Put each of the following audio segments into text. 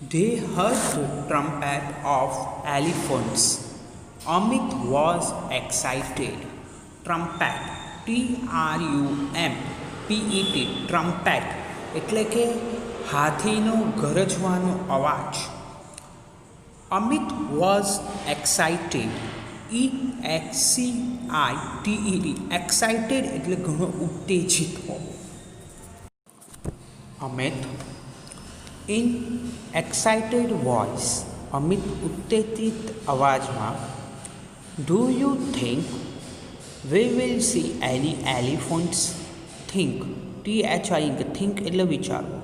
They heard the trumpet of elephants. Amit was excited. Trumpet, TRUMPET, trumpet એટલે કે હાથીનો ગરજવાનો અવાજ. Amit was excited. EXCITED, excited એટલે ઘણો ઉત્તેજિત હોવો. Amit in excited voice, Amit ઉત્તેજિત અવાજમાં, do you think we will see any elephants? Think, think એટલે વિચારવું.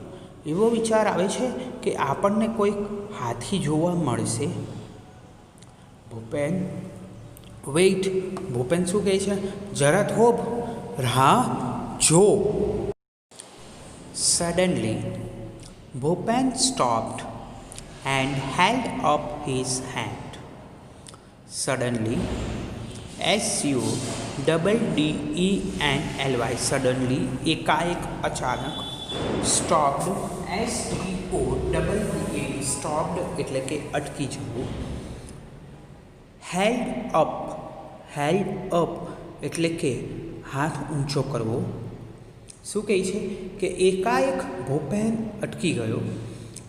એવો વિચાર આવે છે કે આપણને કોઈક હાથી જોવા મળશે. ભૂપેન વેઇટ, ભૂપેન શું કહે છે? જરા થોભ, રાહ જો. Suddenly, Bhupen stopped and held up his hand. Suddenly, SUDDENLY, suddenly, एकाएक अचानक. Stopped, STOPPED, stopped એટલે કે અટકી જવું. Held up એટલે કે હાથ ઊંચો કરવો. શું કહે છે કે એકાએક ભૂપેન અટકી ગયો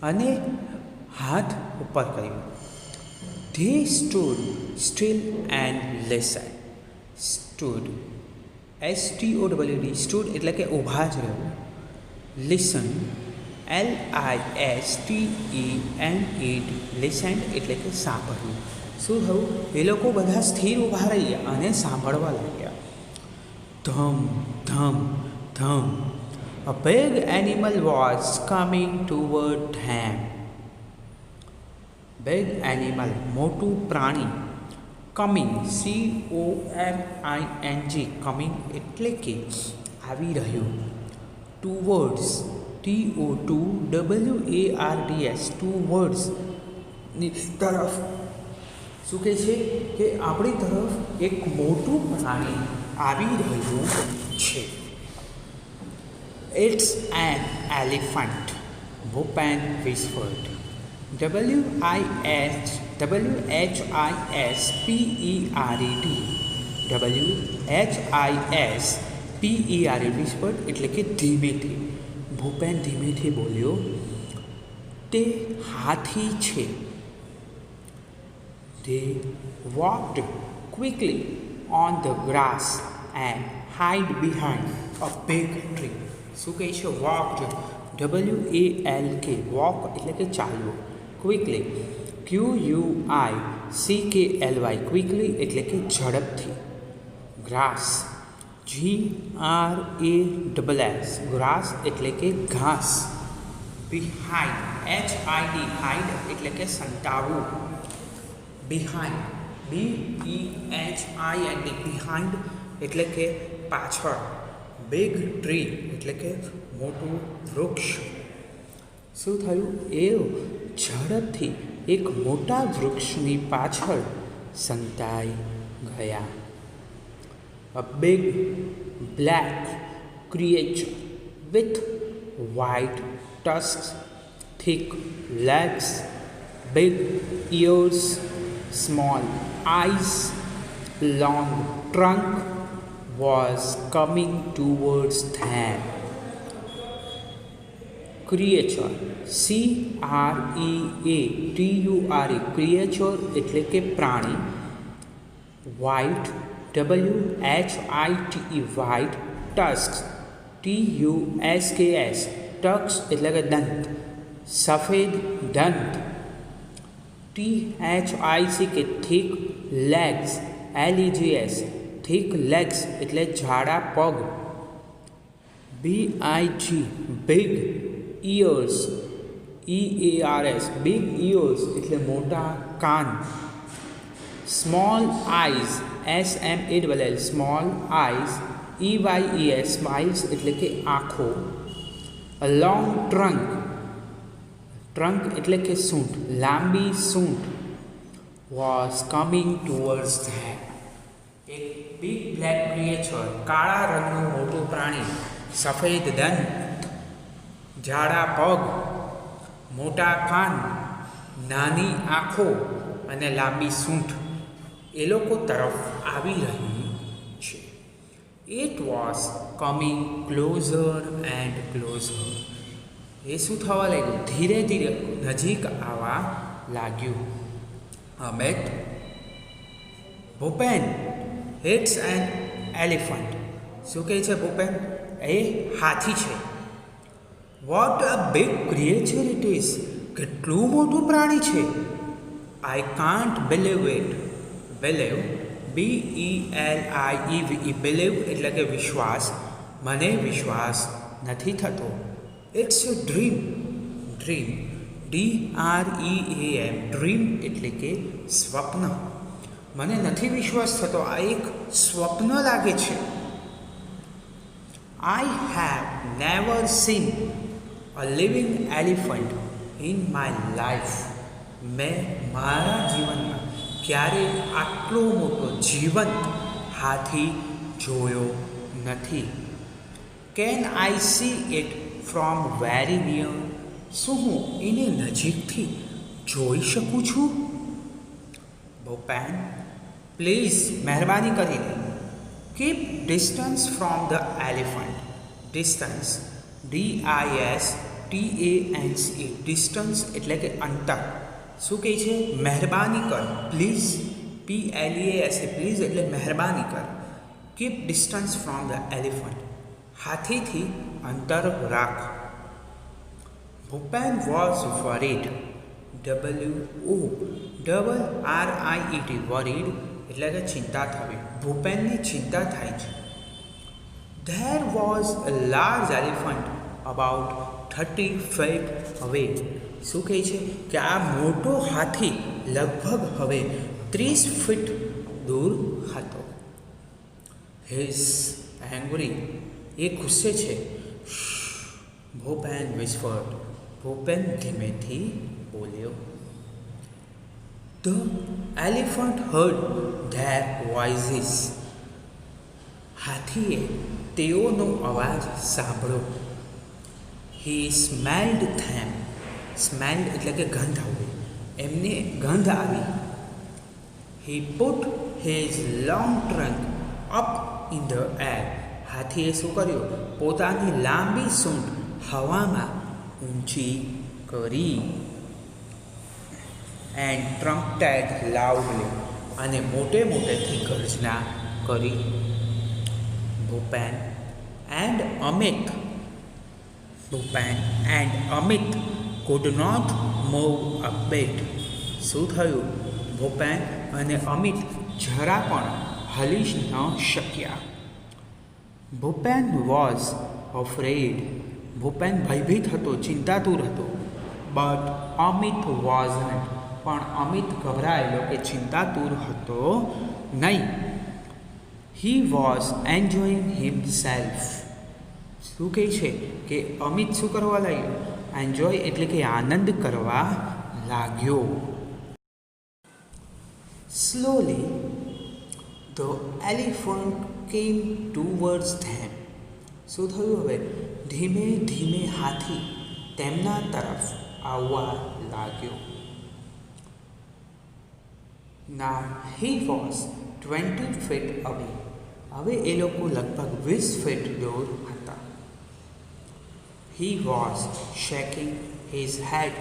અને હાથ ઉપર કર્યો. They stood still and listened. Stood, STOOD, stood એટલે કે ઊભા જ રહેવું. Listen, LISTENED, listen એટલે કે સાંભળવું. શું થયું? એ લોકો બધા સ્થિર ઊભા રહ્યા અને સાંભળવા લાગ્યા. ધમ ધમ ધમ. A big animal was coming toward them. Big animal, મોટું પ્રાણી. Coming, COMING, coming એટલે કે આવી રહ્યું. Towards, TOWARDS, towards ની તરફ. શું કહે છે કે આપણી તરફ એક મોટું પ્રાણી આવી રહ્યું છે. It's an elephant, Bhupen whispered. WHISPERED, WHISPERED, whispered એટલે કે ધીમેથી. ભૂપેન ધીમેથી બોલ્યો, તે હાથી છે. They walked quickly on the grass and hid behind a big tree. શું કહે છે? walked, WALK, walk એટલે કે ચાલવું. ક્વિકલી, QUICKLY, ક્વિકલી એટલે કે ઝડપથી. ગ્રાસ, GRASS, ગ્રાસ એટલે કે ઘાસ. બિહાઇન્ડ, HID, હાઇડ એટલે કે સંતાવવું. બિહાઇન્ડ, BEHIND, બિહાઇન્ડ એટલે કે પાછળ. બિગ ટ્રી એટલે કે મોટું વૃક્ષ. શું થયું? એ ઝડપથી એક મોટા વૃક્ષની પાછળ સંતાઈ ગયા. A big black creature with white tusks, thick legs, big ears, small eyes, long trunk was coming towards them. Creature, CREATURE, creature એટલે કે પ્રાણી. white, WHITE, white. tusks, TUSKS, tucks એટલે કે દંત. સફેદ દંત. THICK, thick legs, LEGS, thick legs એટલે જાડા પગ. BIG, big ears, EARS, big ears એટલે મોટા કાન. small eyes, SMALL, small eyes, EYES, smiles એટલે કે આંખો. a long trunk, trunk એટલે કે સૂંઢ, લાંબી સૂંઢ. was coming towards them. એક big black creature, કાળા રંગનું મોટું પ્રાણી, સફેદ દંત, જાડા પગ, મોટા કાન, નાની આંખો અને લાંબી સૂંઠ એ લોકો તરફ આવી રહી છે. It was coming closer and closer. એ શું થવા લાગ્યું? ધીરે ધીરે નજીક આવવા લાગ્યું. Amit, Bhupen, it's an elephant. શું કહે છે ભૂપેન? એ હાથી છે. What a big creature it is. કેટલું મોટું પ્રાણી છે. I can't believe it. Believe, BELIEVE, believe એટલે કે વિશ્વાસ. મને વિશ્વાસ નથી થતો. It's a dream. Dream, DREAM, dream એટલે કે સ્વપ્ન. મને નથી વિશ્વાસ થતો. આ એક સ્વપ્ન લાગે છે. I have never seen a living elephant in my life. મેં મારા જીવનમાં ક્યારેય આટલો મોટો જીવંત હાથી જોયો નથી. Can I C it from very near. શું હું એને નજીકથી જોઈ શકું છું? ભૂપેન, પ્લીઝ મહેરબાની કરીને keep distance from the elephant. Distance, DISTANCE, distance એટલે કે અંતર. શું કહે છે? મહેરબાની કર. પ્લીઝ, PLEAS, પ્લીઝ એટલે મહેરબાની કર. Keep distance from the elephant. હાથીથી અંતર રાખ. Bhupen was worried. WORRIED, worried એટલે કે ચિંતા થવી. ભૂપેનની ચિંતા થાય છે. There was a large elephant about 30 feet અવે. શું કહે છે કે આ મોટો હાથી લગભગ હવે 30 ફીટ દૂર હતો. હિઝ એંગ્રી, એ ગુસ્સે છે. ભૂપેન વિસ્પર્ડ, ભૂપેન ધીમેથી બોલ્યો. The elephant heard their voices. હાથીએ તેઓનો અવાજ સાંભળ્યો. હી સ્મેલ્ડ ધેમ. સ્મેલ્ડ એટલે કે ગંધ આવી. એમને ગંધ આવી. He put his long trunk up in the air. હાથીએ શું કર્યું? પોતાની લાંબી સૂંઢ હવામાં ઊંચી કરી. એન્ડ ટ્રમ્પટેડ લાઉડલી, અને મોટે મોટેથી ગર્જના કરી. Bhupen and Amit. Bhupen and Amit could not move a bit. શું થયું? ભૂપેન અને અમિત જરા પણ હલી ન શક્યા. Bhupen was afraid. ભૂપેન ભયભીત હતો, ચિંતાતુર હતો. But Amit wasn't. પણ અમિત ગભરાયેલો કે ચિંતાતુર હતો નહીં. He was enjoying himself. શું કહે છે કે અમિત શું કરવા લાગ્યો? એન્જોય એટલે કે આનંદ કરવા લાગ્યો. સ્લોલી ધ એલિફન્ટ કેમ ટુવર્ડ્સ ધેમ. શું થયું હવે? ધીમે ધીમે હાથી તેમના તરફ આવવા લાગ્યો. ના હી વોઝ 20 feet અવે. હવે એ લોકો લગભગ 20 ફીટ દૂર હતા. He was shaking his head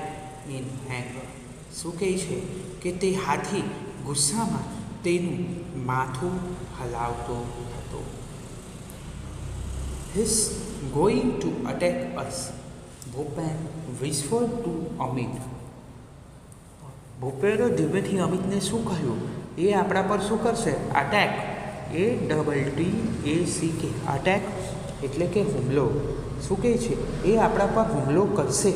in anger. શું કહે છે કે તે હાથી ગુસ્સામાં તેનું માથું હલાવતો હતો. He's going to attack us. Bhupen whispered to Amit. ભૂપેને ધીમેથી અમિતને શું કહ્યું? એ આપણા પર શું કરશે? અટેક. ATTACK, અટેક એટલે કે હુમલો. શું કહે છે? એ આપણા પર હુમલો કરશે.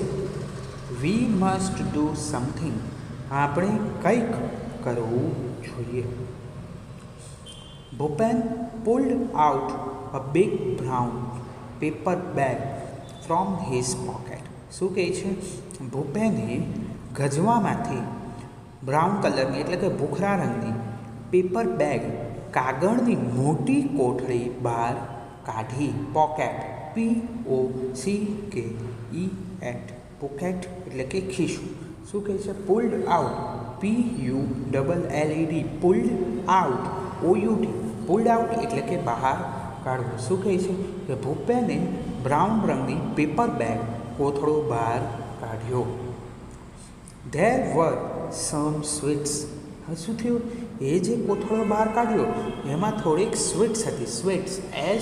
We must do something. આપણે કંઈક કરવું જોઈએ. Bhupen pulled out a big brown paper bag from his pocket. શું કહે છે? ભૂપેને ગજવામાંથી બ્રાઉન કલરની એટલે કે ભૂખરા રંગની પેપર બેગ, કાગળની મોટી કોઠડી બહાર કાઢી. પોકેટ, POCKET, પોકેટ એટલે કે ખીશું. શું કહે છે? Pulled out, PULLED, pulled out, OUT, pulled out એટલે કે બહાર કાઢવું. શું કહે છે? કે ભૂપેને બ્રાઉન રંગની પેપર બેગ કોથળો બહાર કાઢ્યો. There were some sweets. હવે શું થયું? એ જે કોથળો બહાર કાઢ્યો એમાં થોડીક સ્વીટ્સ હતી. સ્વીટ્સ,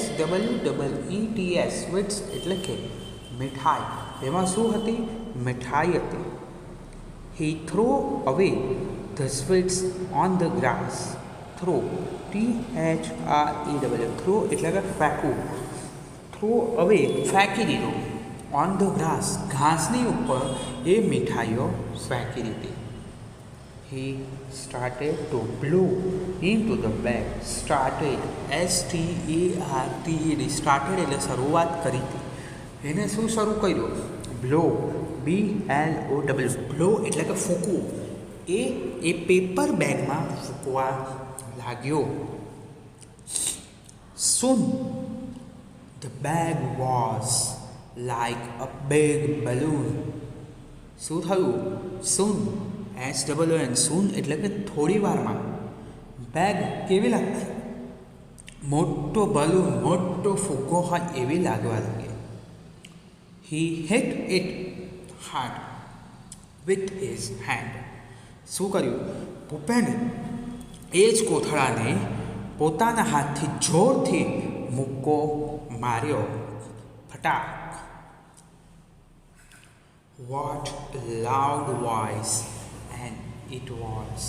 SWEETS, સ્વીટ્સ એટલે કે મીઠાઈ. એમાં શું હતી? મીઠાઈ હતી. He throw away the sweets on the grass. Throw, THROW, throw એટલે કે ફેંકવું. થ્રો અવે ફેંકી દીધો. ઓન ધ ગ્રાસ, ઘાસની ઉપર એ મીઠાઈઓ ફેંકી દીધી. He started to blow into the bag. Started, STARTED, started એટલે શરૂઆત કરી હતી. એને શું શરૂ કર્યું? બ્લો, BLOW, બ્લો એટલે કે ફૂંકવું. એ પેપર બેગમાં ફૂંકવા લાગ્યો. Soon the bag was like a big balloon. શું થયું? soon, SOON, soon એટલે કે થોડી વારમાં. બેગ કેવી લાગતી? મોટો બલૂન, મોટો ફુગ્ગો હોય એવી લાગવા લાગે. He hit it hard with his hand. શું કર્યું? ભૂપેને એ જ કોથળાને પોતાના હાથથી જોરથી મુક્કો માર્યો. ફટાક. What a loud voice and it was.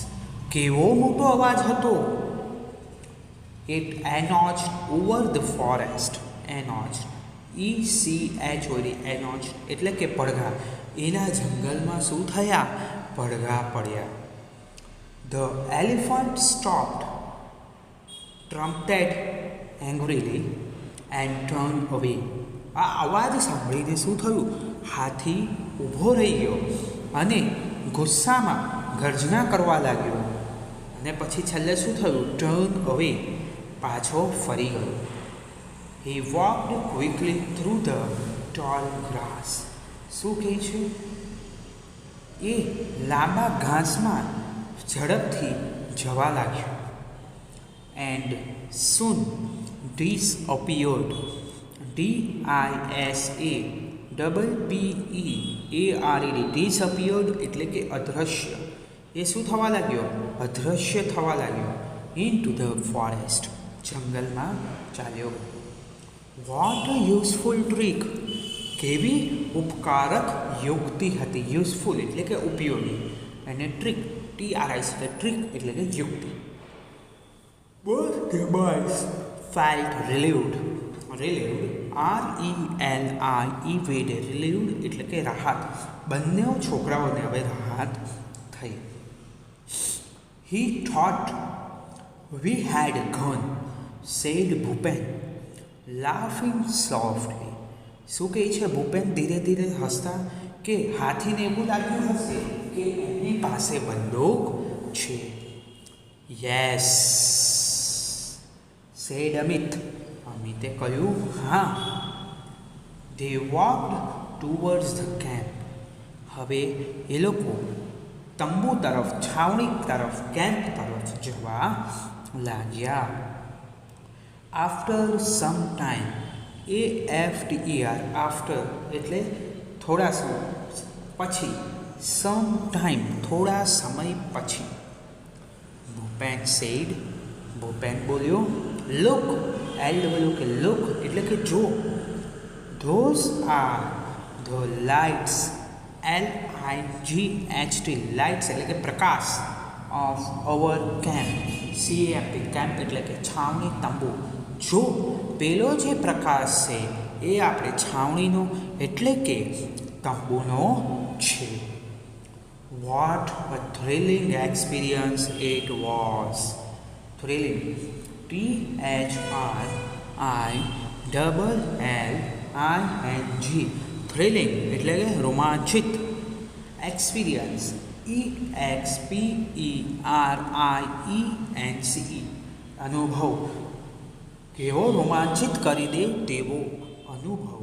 કેવો મોટો અવાજ હતો. It announced over the forest. Announced, ECHOD, announced એટલે કે પડઘા. એના જંગલમાં શું થયા? પડઘા પડ્યા. The elephant stopped, trumpeted angrily and turned away. આ અવાજ સાંભળીને શું થયું? હાથી ઊભો રહી ગયો અને ગુસ્સામાં ગર્જના કરવા લાગ્યો. અને પછી છેલ્લે શું થયું? ટર્ન અવે, પાછો ફરી ગયો. He walked quickly through the tall grass. શું કહે છે? એ લાંબા ઘાસમાં ઝડપથી જવા લાગ્યો. And soon disappeared, DISAPPEARED, disappeared એટલે કે અદૃશ્ય. એ શું થવા લાગ્યો? અદૃશ્ય થવા લાગ્યો. into the forest, જંગલમાં ચાલ્યો. What a useful trick. કેવી ઉપકારક યુક્તિ હતી. યુઝફુલ એટલે કે ઉપયોગી. અને ટ્રીક, TRIC, ટ્રીક એટલે કે યુક્તિ. Both the boys felt relieved. relieved, RELIEVED, relieved એટલે કે રાહત. બંને છોકરાઓને હવે રાહત થઈ. He thought we had a gun, said Bhupen, laughing softly. શું કહે છે? ભૂપેન ધીરે ધીરે હસતા કે હાથીને એવું લાગ્યું હશે કે એની પાસે બંદૂક છે. Yes, said Amit. અમિતે કહ્યું હા. They walked towards the camp. હવે એ લોકો તંબુ તરફ, છાવણી તરફ, કેમ્પ તરફ જવા લાગ્યા. After some time, AFTER, after એટલે થોડા સમય પછી, some time થોડા સમય પછી. ભૂપેન said, ભૂપેન બોલ્યો. Look, LW કે look એટલે કે જો. Those are the lights, LIGHT, lights એટલે કે પ્રકાશ, of our camp, CAMP, camp એટલે કે છાવણી, તંબુ. જો પેલો જે પ્રકાશ છે એ આપણે છાવણીનો એટલે કે તંબુનો છે. What a thrilling experience it was. Thrilling, THRILLING, thrilling એટલે કે રોમાંચિત. Experience, EXPERIENCE, અનુભવ. કેવો રોમાંચિત કરી દે તેવો અનુભવ.